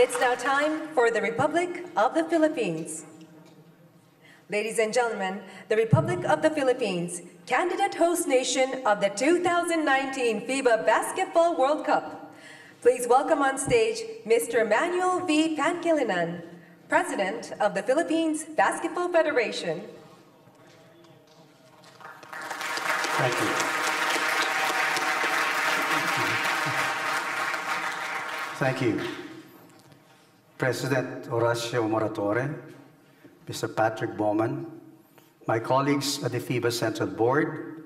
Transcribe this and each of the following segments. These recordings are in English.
It's now time for the Republic of the Philippines. Ladies and gentlemen, the Republic of the Philippines, candidate host nation of the 2019 FIBA Basketball World Cup. Please welcome on stage Mr. Manuel V. Pankilinan, President of the Philippines Basketball Federation. Thank you. Thank you. President Horacio Moratore, Mr. Patrick Bowman, my colleagues at the FIBA Central Board,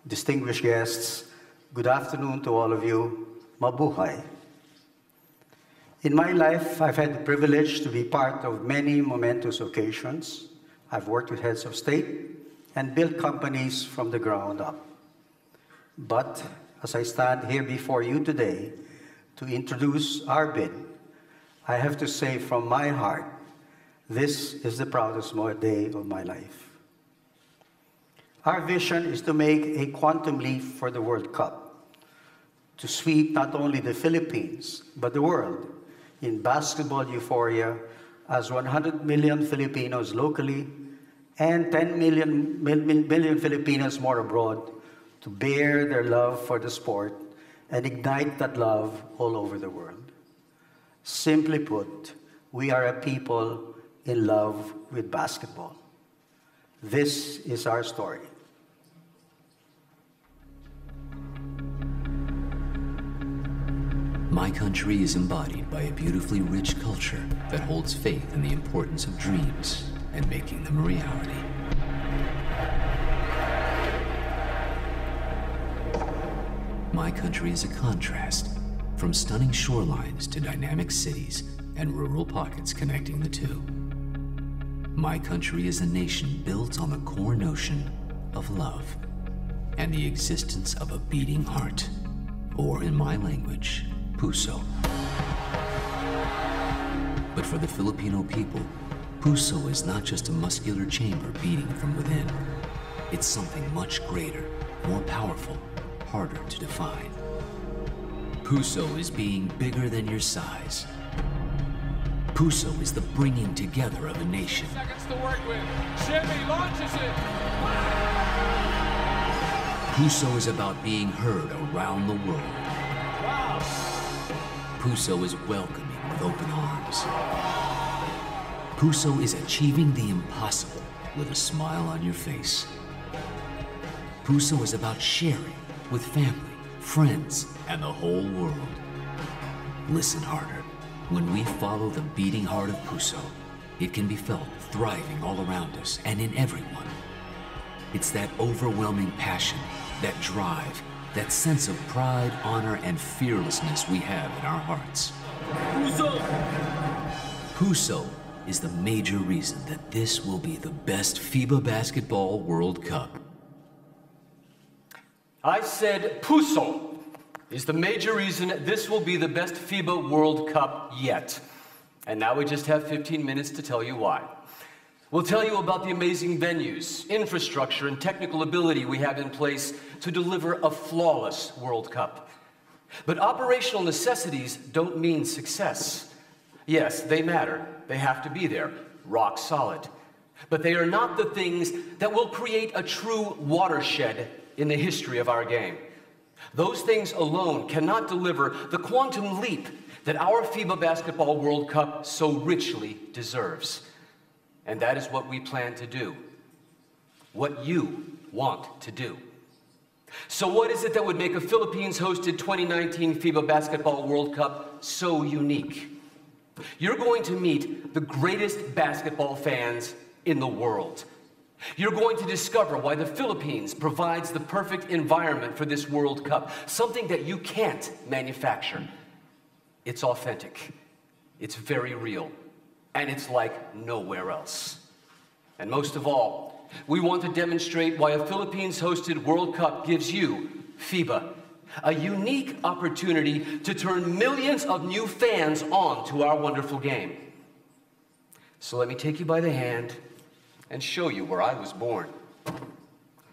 distinguished guests, good afternoon to all of you. Mabuhay. In my life, I've had the privilege to be part of many momentous occasions. I've worked with heads of state and built companies from the ground up. But as I stand here before you today to introduce our bid, I have to say from my heart, this is the proudest day of my life. Our vision is to make a quantum leap for the World Cup, to sweep not only the Philippines, but the world in basketball euphoria as 100 million Filipinos locally and 10 million Filipinos more abroad to bear their love for the sport and ignite that love all over the world. Simply put, we are a people in love with basketball. This is our story. My country is embodied by a beautifully rich culture that holds faith in the importance of dreams and making them a reality. My country is a contrast, from stunning shorelines to dynamic cities and rural pockets connecting the two. My country is a nation built on the core notion of love and the existence of a beating heart, or in my language, puso. But for the Filipino people, puso is not just a muscular chamber beating from within. It's something much greater, more powerful, harder to define. Puso is being bigger than your size. Puso is the bringing together of a nation. Seconds to work with. Jimmy launches it. Puso is about being heard around the world. Wow. Puso is welcoming with open arms. Puso is achieving the impossible with a smile on your face. Puso is about sharing with family, friends, and the whole world. Listen harder. When we follow the beating heart of Puso, it can be felt thriving all around us and in everyone. It's that overwhelming passion, that drive, that sense of pride, honor, and fearlessness we have in our hearts. Puso! Puso is the major reason that this will be the best FIBA Basketball World Cup. I said Puso is the major reason this will be the best FIBA World Cup yet. And now we just have 15 minutes to tell you why. We'll tell you about the amazing venues, infrastructure, and technical ability we have in place to deliver a flawless World Cup. But operational necessities don't mean success. Yes, they matter. They have to be there, rock solid. But they are not the things that will create a true watershed in the history of our game. Those things alone cannot deliver the quantum leap that our FIBA Basketball World Cup so richly deserves. And that is what we plan to do. What you want to do. So what is it that would make a Philippines-hosted 2019 FIBA Basketball World Cup so unique? You're going to meet the greatest basketball fans in the world. You're going to discover why the Philippines provides the perfect environment for this World Cup, something that you can't manufacture. It's authentic, it's very real, and it's like nowhere else. And most of all, we want to demonstrate why a Philippines-hosted World Cup gives you, FIBA, a unique opportunity to turn millions of new fans on to our wonderful game. So let me take you by the hand and show you where I was born.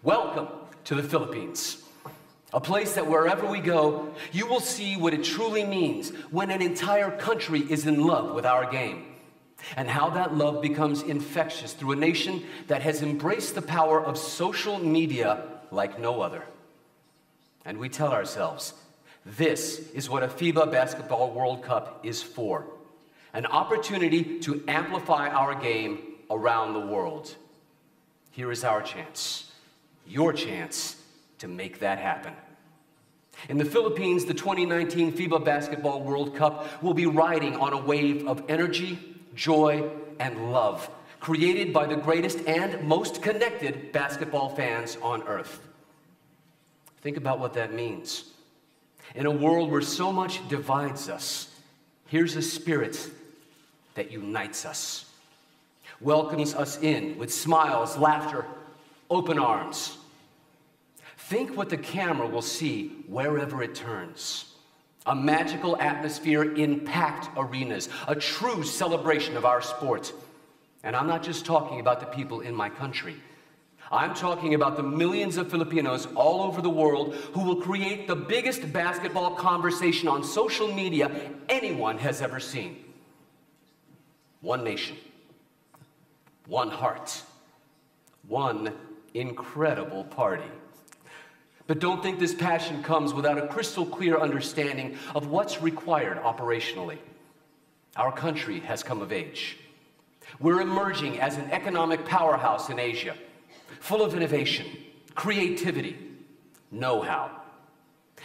Welcome to the Philippines. A place that wherever we go, you will see what it truly means when an entire country is in love with our game, and how that love becomes infectious through a nation that has embraced the power of social media like no other. And we tell ourselves, this is what a FIBA Basketball World Cup is for. An opportunity to amplify our game around the world. Here is our chance, your chance, to make that happen. In the Philippines, the 2019 FIBA Basketball World Cup will be riding on a wave of energy, joy, and love, created by the greatest and most connected basketball fans on earth. Think about what that means. In a world where so much divides us, here's a spirit that unites us, welcomes us in with smiles, laughter, open arms. Think what the camera will see wherever it turns. A magical atmosphere in packed arenas, a true celebration of our sport. And I'm not just talking about the people in my country. I'm talking about the millions of Filipinos all over the world who will create the biggest basketball conversation on social media anyone has ever seen. One nation, one heart, one incredible party. But don't think this passion comes without a crystal clear understanding of what's required operationally. Our country has come of age. We're emerging as an economic powerhouse in Asia, full of innovation, creativity, know-how.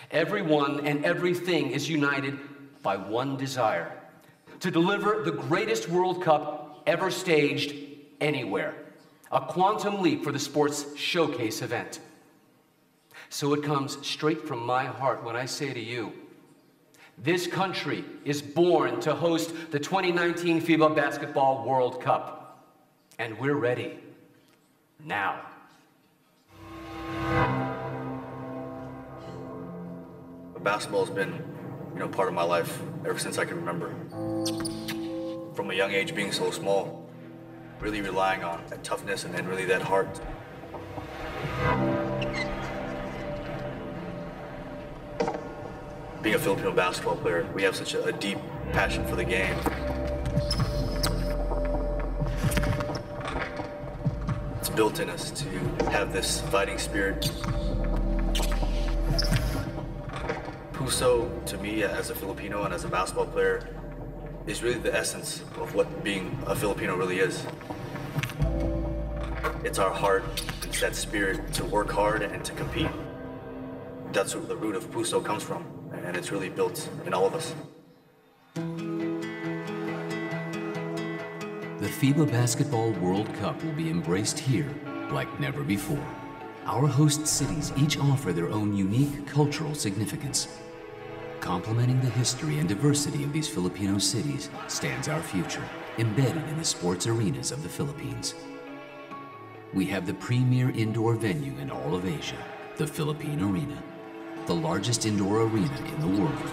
Everyone and everything is united by one desire: to deliver the greatest World Cup ever staged anywhere. A quantum leap for the sports showcase event. So it comes straight from my heart when I say to you, this country is born to host the 2019 FIBA Basketball World Cup. And we're ready. Now. Basketball has been, part of my life ever since I can remember. From a young age, being so small, really relying on that toughness and then really that heart. Being a Filipino basketball player, we have such a deep passion for the game. It's built in us to have this fighting spirit. Puso, to me, as a Filipino and as a basketball player, is really the essence of what being a Filipino really is. It's our heart, it's that spirit to work hard and to compete. That's where the root of Puso comes from, and it's really built in all of us. The FIBA Basketball World Cup will be embraced here like never before. Our host cities each offer their own unique cultural significance. Complementing the history and diversity of these Filipino cities stands our future, embedded in the sports arenas of the Philippines. We have the premier indoor venue in all of Asia, the Philippine Arena, the largest indoor arena in the world.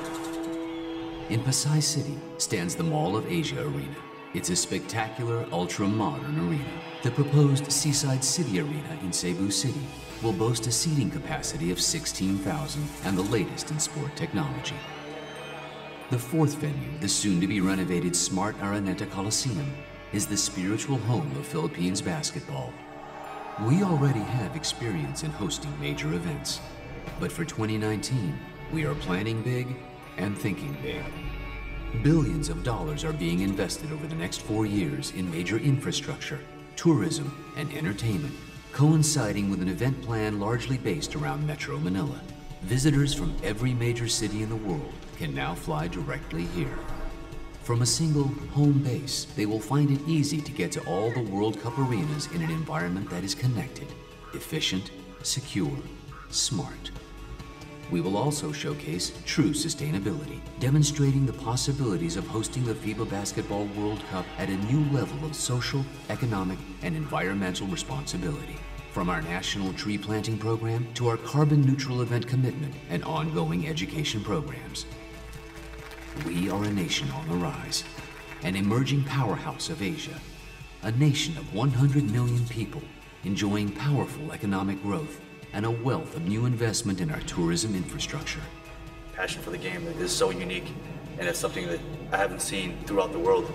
In Pasay City stands the Mall of Asia Arena. It's a spectacular, ultra-modern arena. The proposed Seaside City Arena in Cebu City will boast a seating capacity of 16,000 and the latest in sport technology. The fourth venue, the soon-to-be renovated Smart Araneta Coliseum, is the spiritual home of Philippines basketball. We already have experience in hosting major events, but for 2019, we are planning big and thinking big. Billions of dollars are being invested over the next 4 years in major infrastructure, tourism, and entertainment, coinciding with an event plan largely based around Metro Manila. Visitors from every major city in the world can now fly directly here. From a single home base, they will find it easy to get to all the World Cup arenas in an environment that is connected, efficient, secure, smart. We will also showcase true sustainability, demonstrating the possibilities of hosting the FIBA Basketball World Cup at a new level of social, economic, and environmental responsibility. From our national tree planting program to our carbon neutral event commitment and ongoing education programs. We are a nation on the rise, an emerging powerhouse of Asia, a nation of 100 million people enjoying powerful economic growth and a wealth of new investment in our tourism infrastructure. Passion for the game is so unique, and it's something that I haven't seen throughout the world.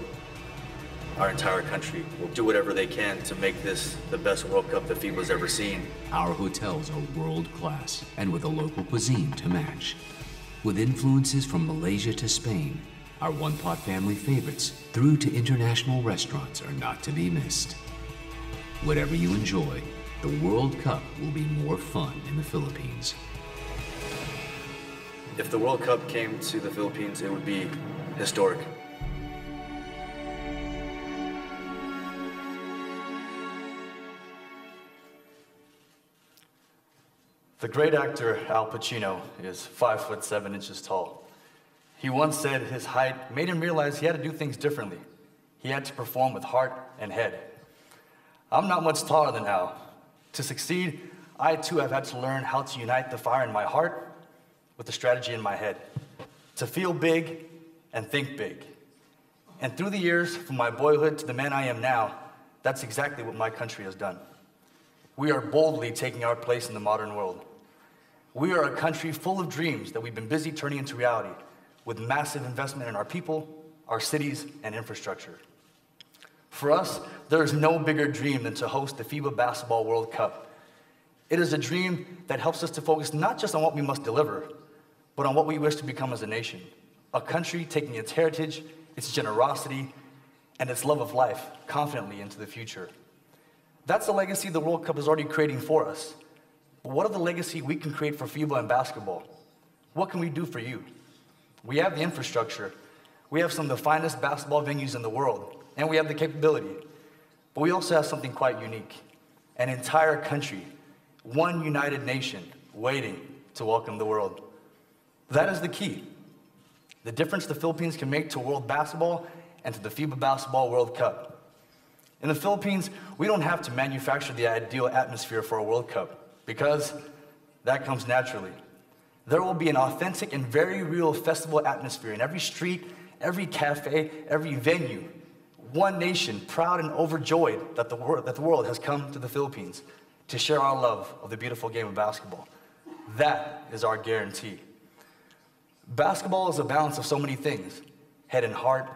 Our entire country will do whatever they can to make this the best World Cup that FIBA's ever seen. Our hotels are world class and with a local cuisine to match. With influences from Malaysia to Spain, our one-pot family favorites through to international restaurants are not to be missed. Whatever you enjoy, the World Cup will be more fun in the Philippines. If the World Cup came to the Philippines, it would be historic. The great actor Al Pacino is 5'7" tall. He once said his height made him realize he had to do things differently. He had to perform with heart and head. I'm not much taller than Al. To succeed, I too have had to learn how to unite the fire in my heart with the strategy in my head. To feel big and think big. And through the years, from my boyhood to the man I am now, that's exactly what my country has done. We are boldly taking our place in the modern world. We are a country full of dreams that we've been busy turning into reality, with massive investment in our people, our cities, and infrastructure. For us, there is no bigger dream than to host the FIBA Basketball World Cup. It is a dream that helps us to focus not just on what we must deliver, but on what we wish to become as a nation. A country taking its heritage, its generosity, and its love of life confidently into the future. That's the legacy the World Cup is already creating for us. But what are the legacy we can create for FIBA and basketball? What can we do for you? We have the infrastructure. We have some of the finest basketball venues in the world, and we have the capability. But we also have something quite unique. An entire country, one united nation, waiting to welcome the world. That is the key. The difference the Philippines can make to world basketball and to the FIBA Basketball World Cup. In the Philippines, we don't have to manufacture the ideal atmosphere for a World Cup, because that comes naturally. There will be an authentic and very real festival atmosphere in every street, every cafe, every venue. One nation, proud and overjoyed that the world has come to the Philippines to share our love of the beautiful game of basketball. That is our guarantee. Basketball is a balance of so many things: head and heart,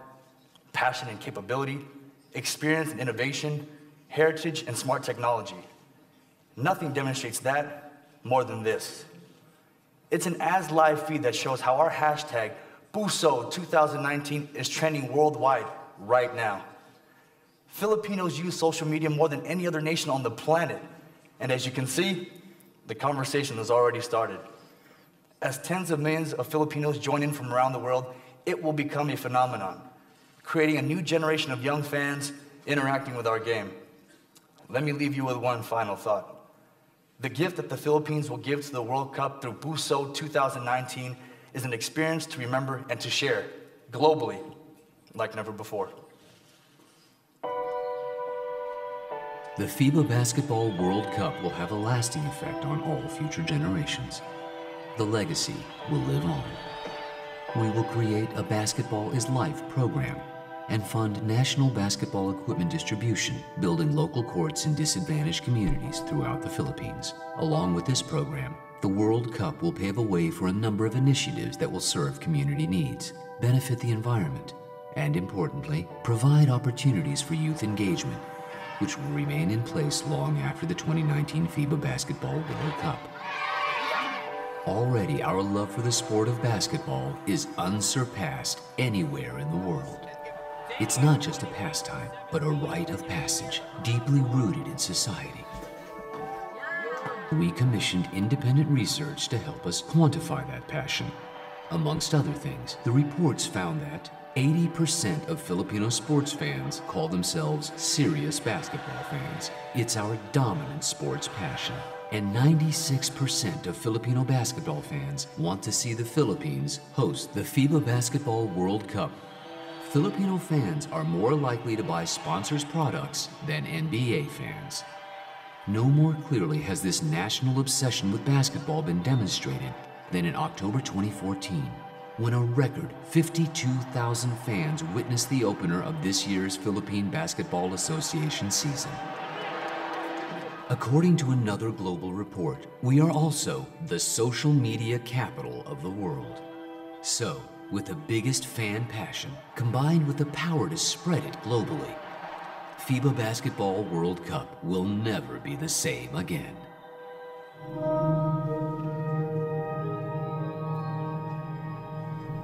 passion and capability, experience and innovation, heritage and smart technology. Nothing demonstrates that more than this. It's an as-live feed that shows how our hashtag Puso 2019 is trending worldwide right now. Filipinos use social media more than any other nation on the planet. And as you can see, the conversation has already started. As tens of millions of Filipinos join in from around the world, it will become a phenomenon, creating a new generation of young fans interacting with our game. Let me leave you with one final thought. The gift that the Philippines will give to the World Cup through Puso 2019 is an experience to remember and to share globally like never before. The FIBA Basketball World Cup will have a lasting effect on all future generations. The legacy will live on. We will create a Basketball is Life program and fund national basketball equipment distribution, building local courts in disadvantaged communities throughout the Philippines. Along with this program, the World Cup will pave a way for a number of initiatives that will serve community needs, benefit the environment, and importantly, provide opportunities for youth engagement, which will remain in place long after the 2019 FIBA Basketball World Cup. Already, our love for the sport of basketball is unsurpassed anywhere in the world. It's not just a pastime, but a rite of passage, deeply rooted in society. We commissioned independent research to help us quantify that passion. Amongst other things, the reports found that 80% of Filipino sports fans call themselves serious basketball fans. It's our dominant sports passion. And 96% of Filipino basketball fans want to see the Philippines host the FIBA Basketball World Cup. Filipino fans are more likely to buy sponsors' products than NBA fans. No more clearly has this national obsession with basketball been demonstrated than in October 2014, when a record 52,000 fans witnessed the opener of this year's Philippine Basketball Association season. According to another global report, we are also the social media capital of the world. So, with the biggest fan passion, combined with the power to spread it globally, FIBA Basketball World Cup will never be the same again.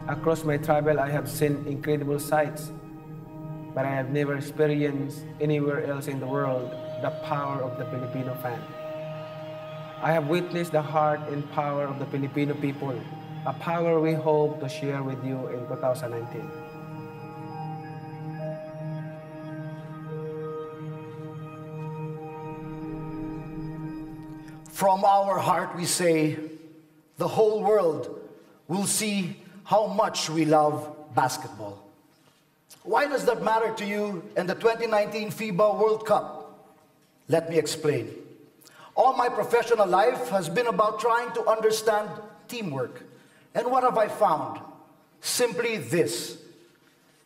Across my travel, I have seen incredible sights, but I have never experienced anywhere else in the world the power of the Filipino fan. I have witnessed the heart and power of the Filipino people, a power we hope to share with you in 2019. From our heart we say, the whole world will see how much we love basketball. Why does that matter to you in the 2019 FIBA World Cup? Let me explain. All my professional life has been about trying to understand teamwork. And what have I found? Simply this: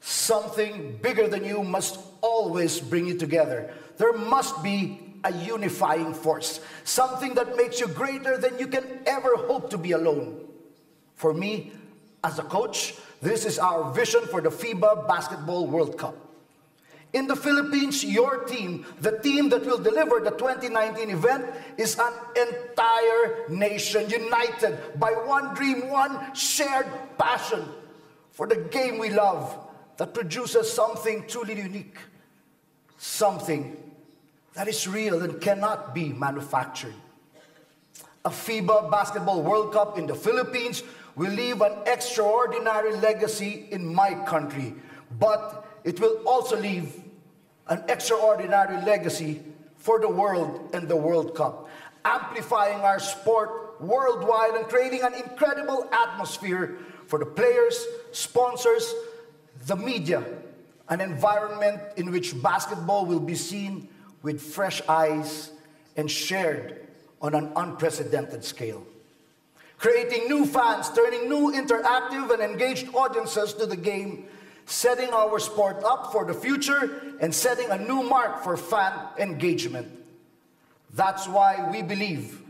something bigger than you must always bring you together. There must be a unifying force, something that makes you greater than you can ever hope to be alone. For me, as a coach, this is our vision for the FIBA Basketball World Cup. In the Philippines, your team, the team that will deliver the 2019 event, is an entire nation united by one dream, one shared passion for the game we love that produces something truly unique, something that is real and cannot be manufactured. A FIBA Basketball World Cup in the Philippines will leave an extraordinary legacy in my country, but it will also leave an extraordinary legacy for the world and the World Cup, amplifying our sport worldwide and creating an incredible atmosphere for the players, sponsors, the media, an environment in which basketball will be seen with fresh eyes and shared on an unprecedented scale. Creating new fans, turning new interactive and engaged audiences to the game, setting our sport up for the future, and setting a new mark for fan engagement. That's why we believe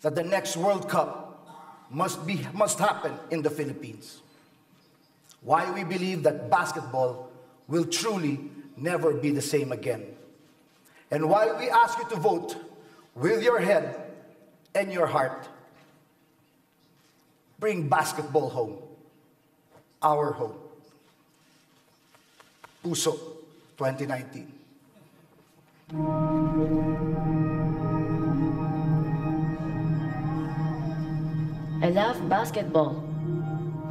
that the next World Cup must happen in the Philippines. Why we believe that basketball will truly never be the same again. And why we ask you to vote with your head and your heart. Bring basketball home, our home. Puso 2019. I love basketball.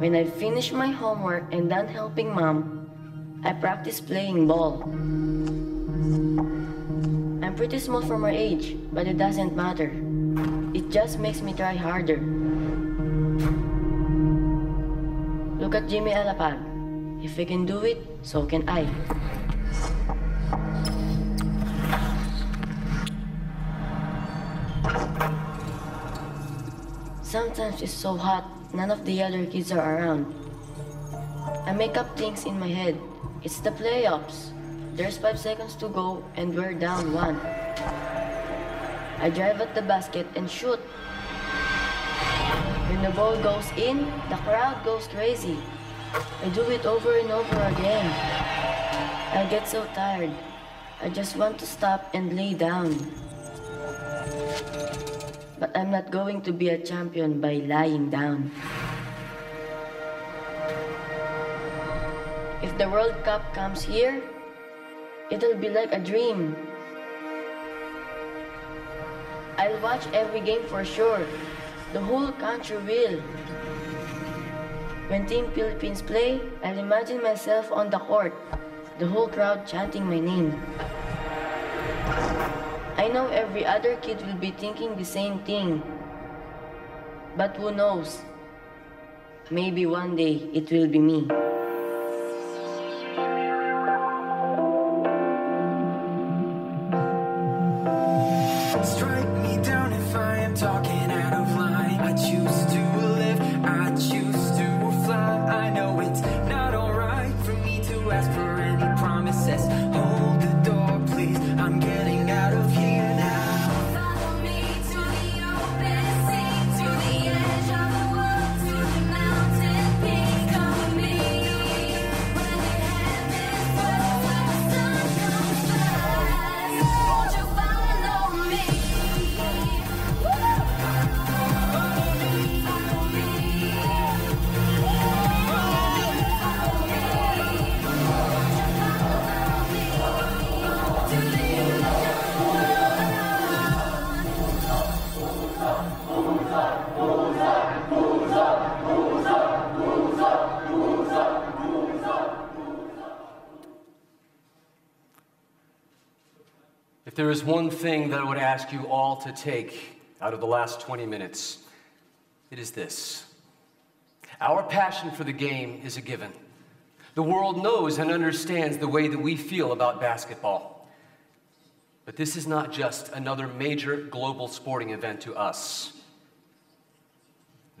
When I finish my homework and done helping mom, I practice playing ball. I'm pretty small for my age, but it doesn't matter. It just makes me try harder. Look at Jimmy Alapag. If he can do it, so can I. Sometimes it's so hot, none of the other kids are around. I make up things in my head. It's the playoffs. There's 5 seconds to go and we're down 1. I drive at the basket and shoot. When the ball goes in, the crowd goes crazy. I do it over and over again. I get so tired. I just want to stop and lay down. But I'm not going to be a champion by lying down. If the World Cup comes here, it'll be like a dream. I'll watch every game for sure. The whole country will. When Team Philippines play, I'll imagine myself on the court, the whole crowd chanting my name. I know every other kid will be thinking the same thing. But who knows? Maybe one day it will be me. Strike me down if I am talking out of line. I choose to live, I choose to fly. I know it's not alright for me to ask for any promises. Hold the door, please, I'm getting out of here now. there is one thing that I would ask you all to take out of the last 20 minutes, it is this. Our passion for the game is a given. The world knows and understands the way that we feel about basketball. But this is not just another major global sporting event to us.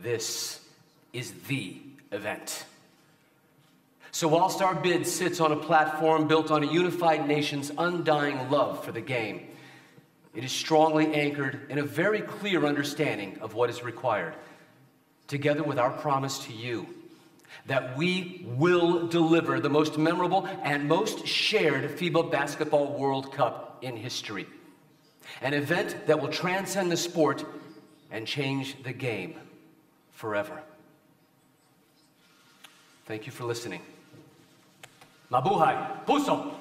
This is the event. So whilst our bid sits on a platform built on a unified nation's undying love for the game, it is strongly anchored in a very clear understanding of what is required, together with our promise to you that we will deliver the most memorable and most shared FIBA Basketball World Cup in history. An event that will transcend the sport and change the game forever. Thank you for listening. Mabuhay! Puso!